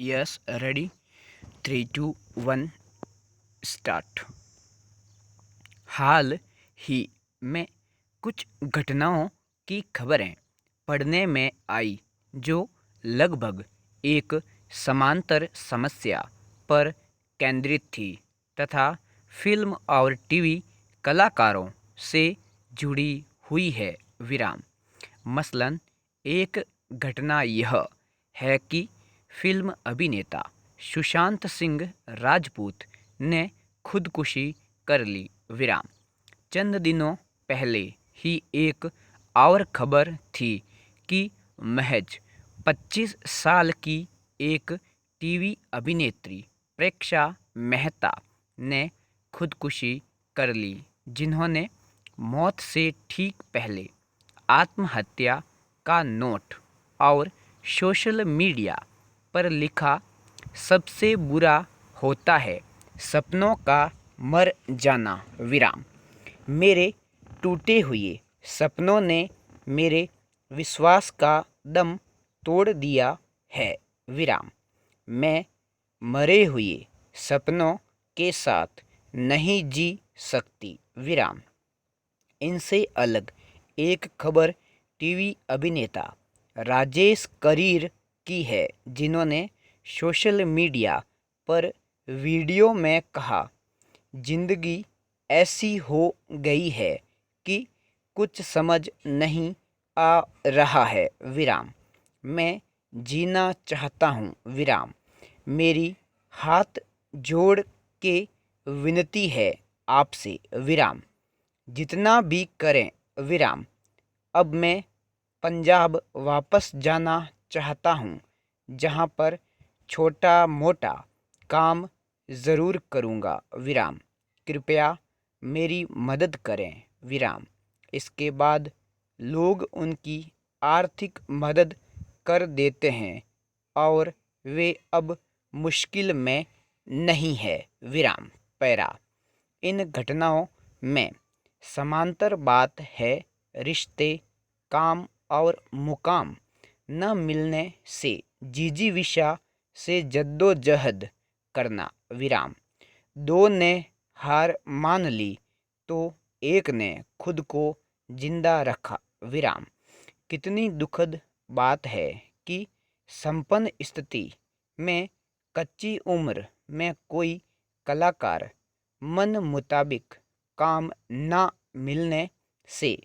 Yes ready 3 2 1 start. हाल ही में कुछ घटनाओं की खबरें पढ़ने में आई जो लगभग एक समांतर समस्या पर केंद्रित थी तथा फिल्म और टीवी कलाकारों से जुड़ी हुई है। मसलन एक घटना यह है कि फिल्म अभिनेता सुशांत सिंह राजपूत ने खुदकुशी कर ली। चंद दिनों पहले ही एक और खबर थी कि महज 25 साल की एक टीवी अभिनेत्री प्रेक्षा मेहता ने खुदकुशी कर ली, जिन्होंने मौत से ठीक पहले आत्महत्या का नोट और सोशल मीडिया पर लिखा, सबसे बुरा होता है सपनों का मर जाना। मेरे टूटे हुए सपनों ने मेरे विश्वास का दम तोड़ दिया है। मैं मरे हुए सपनों के साथ नहीं जी सकती। इनसे अलग एक खबर टीवी अभिनेता राजेश करीर की है, जिन्होंने सोशल मीडिया पर वीडियो में कहा, जिंदगी ऐसी हो गई है कि कुछ समझ नहीं आ रहा है। मैं जीना चाहता हूँ। मेरी हाथ जोड़ के विनती है आपसे। जितना भी करें। अब मैं पंजाब वापस जाना चाहता हूँ, जहाँ पर छोटा मोटा काम ज़रूर करूँगा। कृपया मेरी मदद करें। इसके बाद लोग उनकी आर्थिक मदद कर देते हैं और वे अब मुश्किल में नहीं है। पैरा इन घटनाओं में समांतर बात है, रिश्ते, काम और मुकाम न मिलने से जिजीविषा से जद्दोजहद करना। दो ने हार मान ली तो एक ने खुद को जिंदा रखा। कितनी दुखद बात है कि संपन्न स्थिति में कच्ची उम्र में कोई कलाकार मन मुताबिक काम ना मिलने से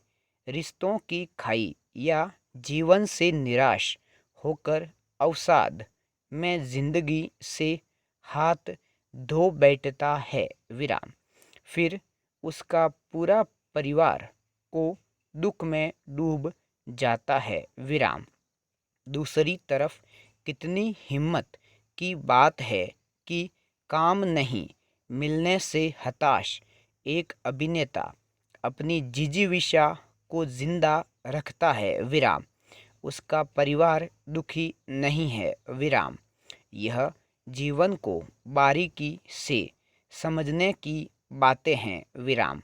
रिश्तों की खाई या जीवन से निराश होकर अवसाद में जिंदगी से हाथ धो बैठता है। फिर उसका पूरा परिवार को दुख में डूब जाता है। दूसरी तरफ कितनी हिम्मत की बात है कि काम नहीं मिलने से हताश एक अभिनेता अपनी जिजीविषा को जिंदा रखता है। उसका परिवार दुखी नहीं है। यह जीवन को बारीकी से समझने की बातें हैं।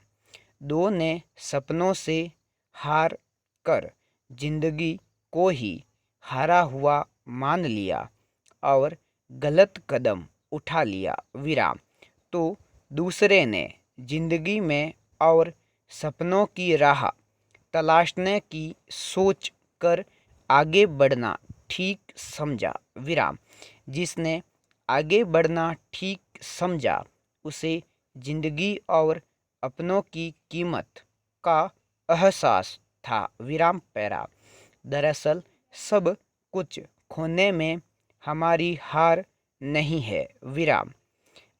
दो ने सपनों से हार कर जिंदगी को ही हारा हुआ मान लिया और गलत कदम उठा लिया। तो दूसरे ने जिंदगी में और सपनों की राह तलाशने की सोच कर आगे बढ़ना ठीक समझा। जिसने आगे बढ़ना ठीक समझा उसे जिंदगी और अपनों की कीमत का एहसास था। पैरा दरअसल सब कुछ खोने में हमारी हार नहीं है।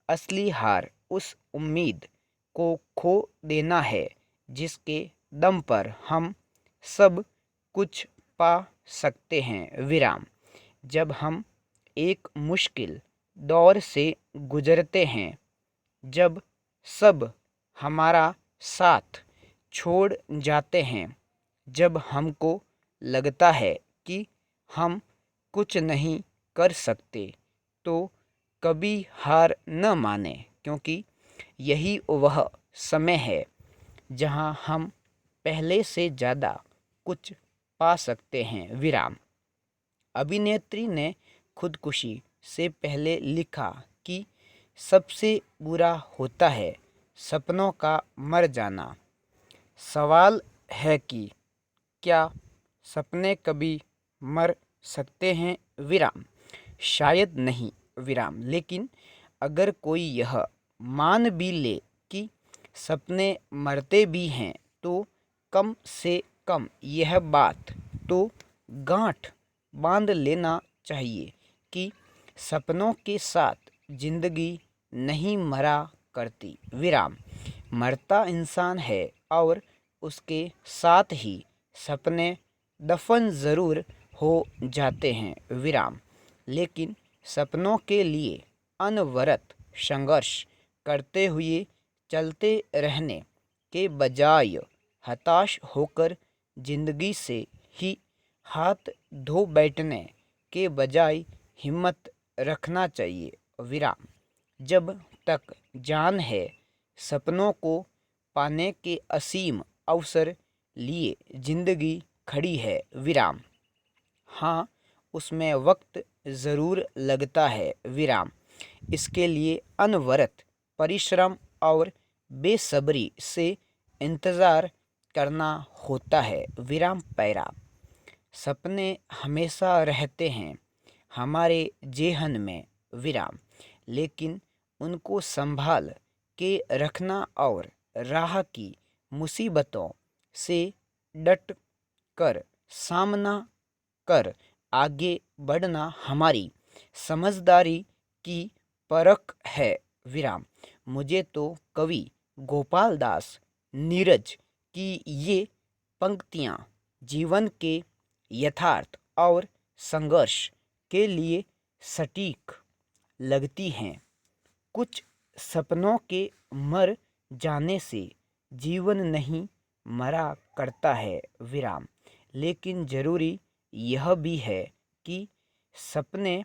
असली हार उस उम्मीद को खो देना है जिसके दम पर हम सब कुछ पा सकते हैं। जब हम एक मुश्किल दौर से गुजरते हैं, जब सब हमारा साथ छोड़ जाते हैं, जब हमको लगता है कि हम कुछ नहीं कर सकते, तो कभी हार न माने, क्योंकि यही वह समय है जहां हम पहले से ज़्यादा कुछ पा सकते हैं। अभिनेत्री ने खुदकुशी से पहले लिखा कि सबसे बुरा होता है सपनों का मर जाना। सवाल है कि क्या सपने कभी मर सकते हैं? विराम। शायद नहीं विराम, लेकिन अगर कोई यह मान भी ले कि सपने मरते भी हैं तो कम से कम यह बात तो गांठ बांध लेना चाहिए कि सपनों के साथ जिंदगी नहीं मरा करती। विराम। मरता इंसान है और उसके साथ ही सपने दफन ज़रूर हो जाते हैं। विराम। लेकिन सपनों के लिए अनवरत संघर्ष करते हुए चलते रहने के बजाय हताश होकर जिंदगी से ही हाथ धो बैठने के बजाय हिम्मत रखना चाहिए। विराम। जब तक जान है सपनों को पाने के असीम अवसर लिए जिंदगी खड़ी है। विराम। हाँ, उसमें वक्त ज़रूर लगता है। विराम। इसके लिए अनवरत परिश्रम और बेसब्री से इंतज़ार करना होता है। विराम पैरा। सपने हमेशा रहते हैं हमारे जेहन में। विराम। लेकिन उनको संभाल के रखना और राह की मुसीबतों से डट कर सामना कर आगे बढ़ना हमारी समझदारी की परख है। विराम। मुझे तो कवि गोपाल दास नीरज की ये पंक्तियाँ जीवन के यथार्थ और संघर्ष के लिए सटीक लगती हैं। कुछ सपनों के मर जाने से जीवन नहीं मरा करता है। विराम। लेकिन ज़रूरी यह भी है कि सपने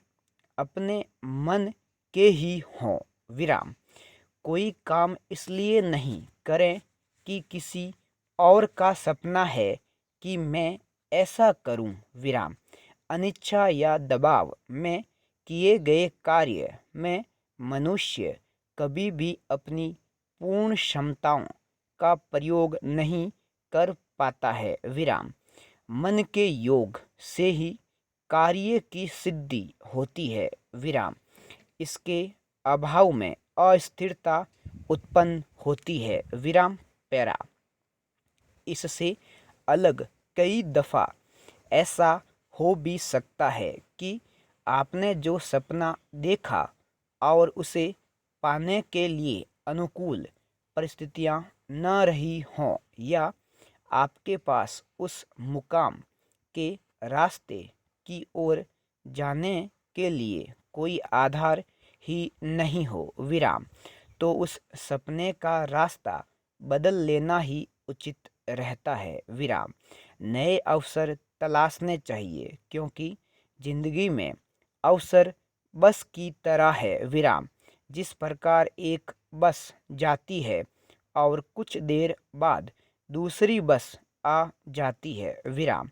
अपने मन के ही हों। विराम। कोई काम इसलिए नहीं करें कि किसी और का सपना है कि मैं ऐसा करूं। विराम। अनिच्छा या दबाव में किए गए कार्य में मनुष्य कभी भी अपनी पूर्ण क्षमताओं का प्रयोग नहीं कर पाता है। विराम। मन के योग से ही कार्य की सिद्धि होती है। विराम। इसके अभाव में अस्थिरता उत्पन्न होती है। विराम पैरा। इससे अलग कई दफ़ा ऐसा हो भी सकता है कि आपने जो सपना देखा और उसे पाने के लिए अनुकूल परिस्थितियां न रही हों या आपके पास उस मुकाम के रास्ते की ओर जाने के लिए कोई आधार ही नहीं हो। विराम। तो उस सपने का रास्ता बदल लेना ही उचित रहता है। विराम। नए अवसर तलाशने चाहिए क्योंकि जिंदगी में अवसर बस की तरह है। विराम। जिस प्रकार एक बस जाती है और कुछ देर बाद दूसरी बस आ जाती है। विराम।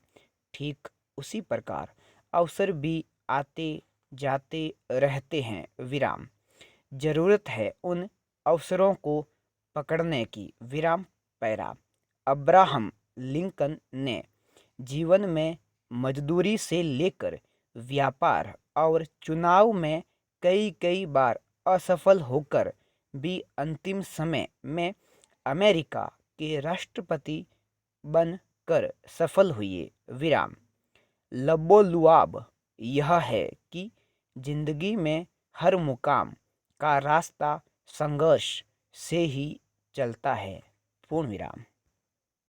ठीक उसी प्रकार अवसर भी आते जाते रहते हैं। विराम। ज़रूरत है उन अवसरों को पकड़ने की। विराम पैरा। अब्राहम लिंकन ने जीवन में मजदूरी से लेकर व्यापार और चुनाव में कई कई बार असफल होकर भी अंतिम समय में अमेरिका के राष्ट्रपति बन कर सफल हुए। विराम। लबोलुआब यह है कि जिंदगी में हर मुकाम का रास्ता संघर्ष से ही चलता है। पूर्ण विराम।